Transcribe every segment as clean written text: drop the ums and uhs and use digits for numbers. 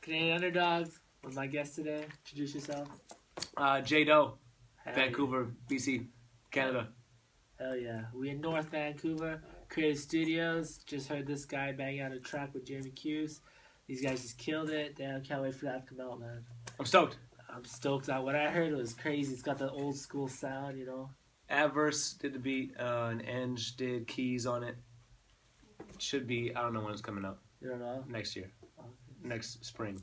Canadian Underdogs was my guest today. Introduce yourself. J Dohe, Hell Vancouver, BC, Canada. Hell yeah. We in North Vancouver, Creative Studios. Just heard this guy bang out a track with Jeremy Cuse. These guys just killed it. Damn, can't wait for that to come out, man. I'm stoked. I'm stoked. What I heard was crazy. It's got the old school sound, you know. Adverse did the beat, and Eng did keys on it. Should be, I don't know when it's coming out. You don't know? Next year. Okay. Next spring.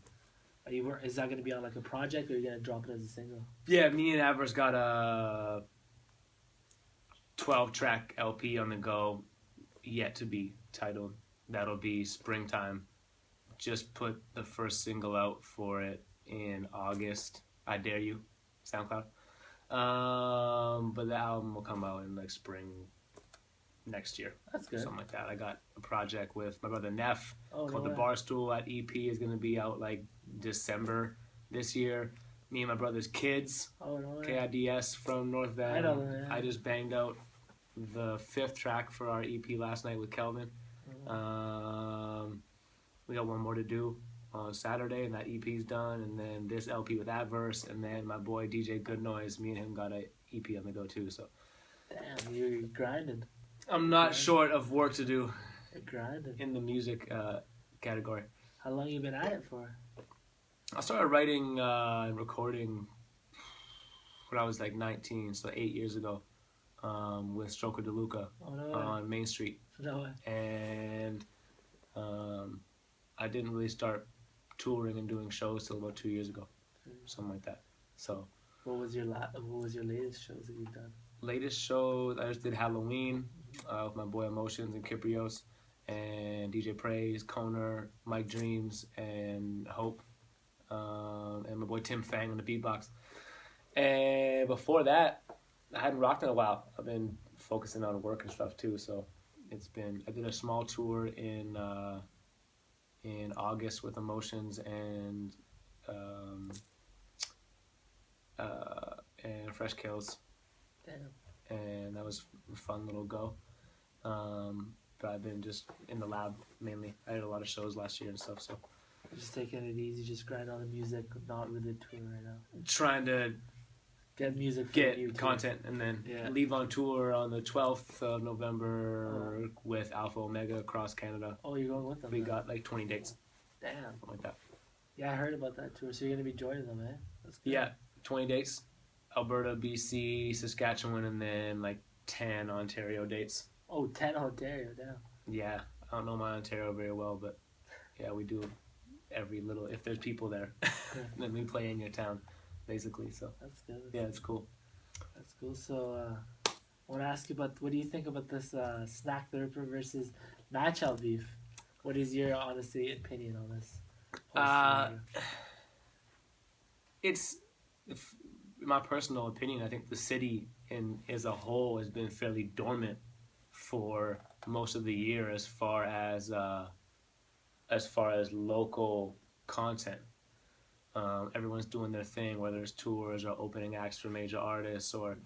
Is that going to be on like a project, or are you going to drop it as a single? Yeah, me and Adverse got a 12-track LP on the go, yet to be titled. That'll be springtime. Just put the first single out for it in August. I Dare You, SoundCloud. But the album will come out in like spring next year. That's good. Something like that. I got a project with my brother Neff called no The way. Barstool at EP. Is going to be out like December this year. Me and my brother's Kids, Oh, no way. KIDS from North Van. I know them, yeah. I just banged out the 5th track for our EP last night with Kelvin. We got one more to do on Saturday, and that EP's done. And then this LP with Adverse, and then my boy DJ Good Noise. Me and him got a EP on the go too. So Damn, you're grinding. I'm not short of work to do You're grinding. in the music category. How long you been at it for? I started writing and recording when I was like 19, so 8 years ago, with Stroker DeLuca Oh, no way. on Main Street. No way. And I didn't really start touring and doing shows till about 2 years ago, something like that. So What was your latest shows that you've done? latest show, I just did Halloween with my boy Emotions and Kyprios, and DJ Praise, Koner, Mike Dreams, and Hope, and my boy Tim Fang on the beatbox. And before that, I hadn't rocked in a while. I've been focusing on work and stuff too, so I did a small tour in August with Emotions and Fresh Kills. Damn. And that was a fun little go. But I've been just in the lab mainly. I did a lot of shows last year and stuff, so Just taking it easy, just grind on the music, not really touring right now. trying to Get music for you get content and then leave on tour on the 12th of November with Alpha Omega across Canada. Oh, you're going with them? We now? got like 20 dates, Damn. something like that. Yeah, I heard about that tour. So you're gonna be joining them, eh? That's good. Yeah, 20 dates. Alberta, BC, Saskatchewan, and then like 10 Ontario dates. Oh, 10 Ontario, damn. Yeah, I don't know my Ontario very well, but yeah, we do every little, if there's people there, then we play in your town, basically. So That's good. yeah, it's cool. That's cool. So, I want to ask you about, what do you think about this Snak the Ripper versus Madchild beef? What is your, honestly, opinion on this? In my personal opinion, I think the city as a whole has been fairly dormant for most of the year as far as local content. Everyone's doing their thing, whether it's tours or opening acts for major artists, or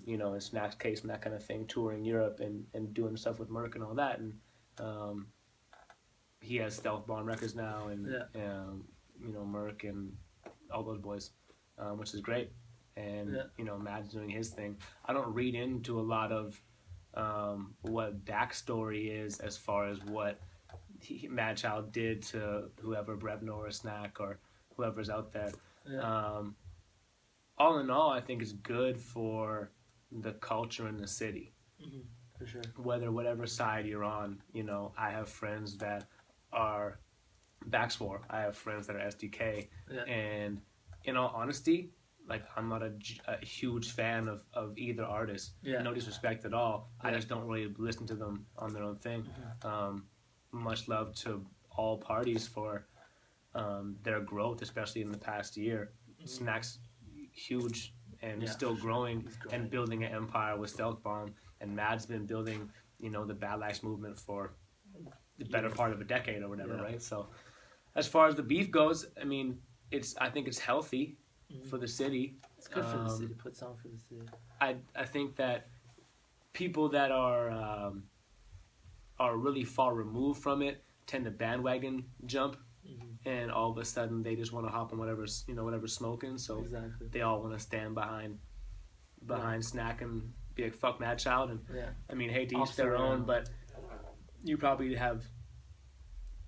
in Snak's case and that kind of thing, touring Europe and doing stuff with Merc and all that. And he has Stealth Bond Records now, and Merc and all those boys, which is great. And Mad's doing his thing. I don't read into a lot of what backstory is as far as what Madchild did to whoever, Brebno or Snak or whoever's out there. Yeah. All in all, I think it's good for the culture in the city. Mm-hmm. For sure. Whatever side you're on, I have friends that are Backswar. I have friends that are SDK. Yeah. And in all honesty, like, I'm not a huge fan of either artist. Yeah. No disrespect at all. Yeah. I just don't really listen to them on their own thing. Mm-hmm. Much love to all parties for their growth, especially in the past year. Mm-hmm. Snak's huge and Yeah, still for sure. growing He's growing. and building an empire with Stealth Bomb. And Mad's been building, the Bad Lax movement for the better part of a decade or whatever, right? So as far as the beef goes, I mean, I think it's healthy for the city. It's good for the city. Puts on for the city. I think that people that are really far removed from it tend to bandwagon jump and all of a sudden they just want to hop on whatever's smoking. So Exactly. they all want to stand behind Snak and be like, fuck Madchild. And I mean, hey, to each their own, but you probably have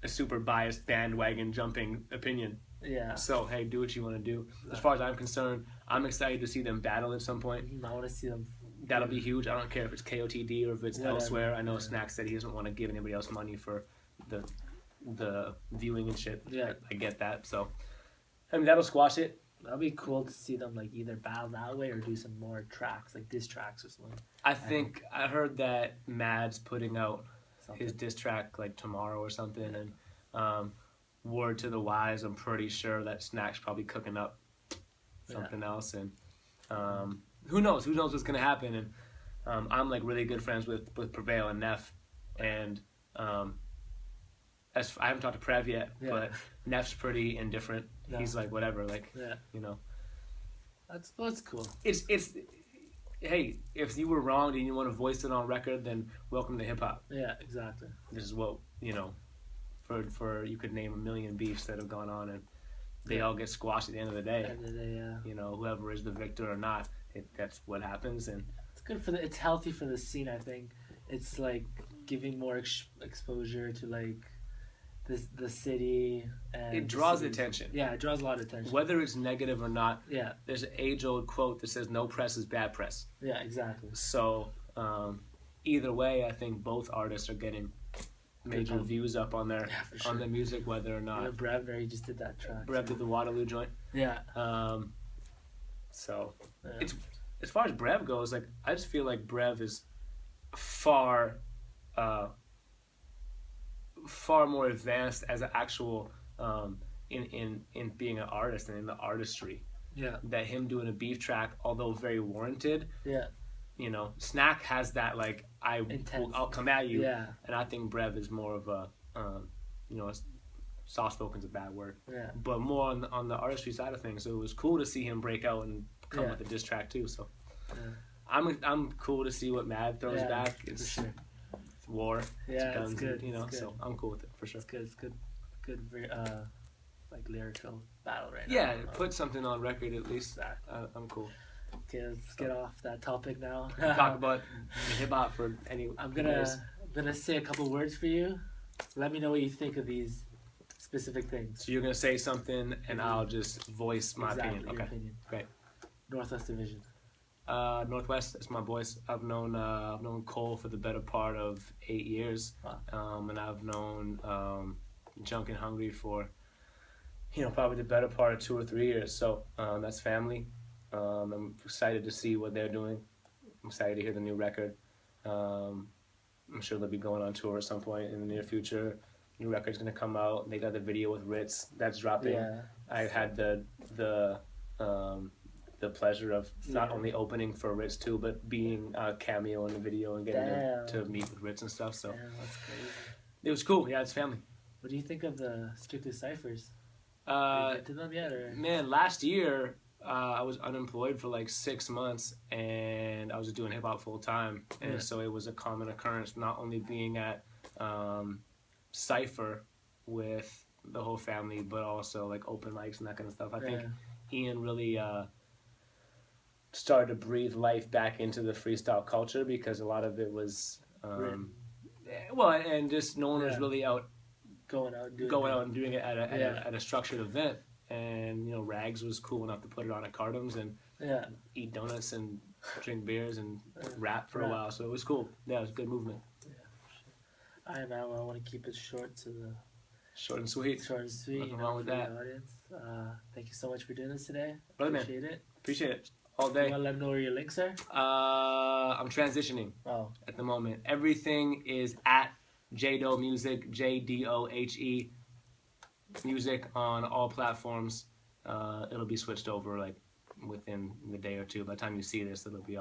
a super biased bandwagon jumping opinion. Yeah. So hey, do what you want to do. As far as I'm concerned, I'm excited to see them battle at some point. I want to see them. That'll be huge. I don't care if it's KOTD or if it's elsewhere. I know Snak said he doesn't want to give anybody else money for the viewing and shit. Yeah. I get that. So I mean, that'll squash it. That'll be cool to see them like either battle that way or do some more tracks, like diss tracks or something. I heard that Mad's putting out his diss track like tomorrow or something, and word to the wise, I'm pretty sure that Snak's probably cooking up something else, and who knows what's gonna happen. And I'm like really good friends with Prevail and Neff, and I haven't talked to Prev yet, but Neff's pretty indifferent. He's like whatever, like you know. That's cool. It's hey, if you were wrong and you want to voice it on record, then welcome to hip hop. Yeah, exactly. This is what for you could name a million beefs that have gone on, and they all get squashed at the end of the day. Whoever is the victor or not, that's what happens, and it's good for it's healthy for the scene. I think it's like giving more exposure to like the city, and it draws attention. Yeah, it draws a lot of attention. Whether it's negative or not, yeah. There's an age-old quote that says, "No press is bad press." Yeah, exactly. So, either way, I think both artists are getting major views up on their on the music, whether or not. Brev, he just did that track. Brev did the Waterloo joint. Yeah. So it's as far as Brev goes, like I just feel like Brev is far more advanced as an actual in being an artist and in the artistry. Yeah. That him doing a beef track, although very warranted. Yeah. Snak has that like I'll come at you. Yeah. And I think Brev is more of a soft spoken's a bad word. Yeah. But more on the artistry side of things. So it was cool to see him break out and come with a diss track too. So I'm cool to see what Mad throws back. It's war. Yeah, it's guns, it's good. And, it's good. So I'm cool with it for sure. It's good. It's good. Good. Like lyrical battle right now. Yeah, put something on record at least. Exactly. I'm cool. Okay, let's get off that topic now. Talk about hip hop for any. I'm gonna say a couple words for you. Let me know what you think of these specific things. So you're gonna say something, and I'll just voice my opinion. Your opinion. Great. Northwest Division. Northwest, that's my boys. I've known Cole for the better part of 8 years. Wow. And I've known Junk and Hungry for probably the better part of 2 or 3 years. So that's family. I'm excited to see what they're doing. I'm excited to hear the new record. I'm sure they'll be going on tour at some point in the near future. New record's gonna come out. They got the video with Ritz that's dropping. Yeah. I had the pleasure of not only opening for Ritz too, but being a cameo in the video and getting to meet with Ritz and stuff. So that's crazy. It was cool. Yeah, it's family. What do you think of the Strictly Cyphers? Did you them yet, or? Man, last year I was unemployed for like 6 months, and I was doing hip hop full time, and so it was a common occurrence not only being at Cypher with the whole family, but also like open mics and that kind of stuff. I think Ian really started to breathe life back into the freestyle culture because a lot of it was and just no one was really going out and doing it at a structured event. And Rags was cool enough to put it on at Cardam's and eat donuts and drink beers and rap for a while. So it was cool. Yeah, it was a good movement. I want to keep it short to the short and sweet. Nothing wrong with that. Audience. Thank you so much for doing this today. Appreciate it. Appreciate it. All day. You want to let them know where your links are? I'm transitioning at the moment. Everything is at J Dohe Music, JDOHE Music on all platforms. It'll be switched over like within the day or two. By the time you see this, it'll be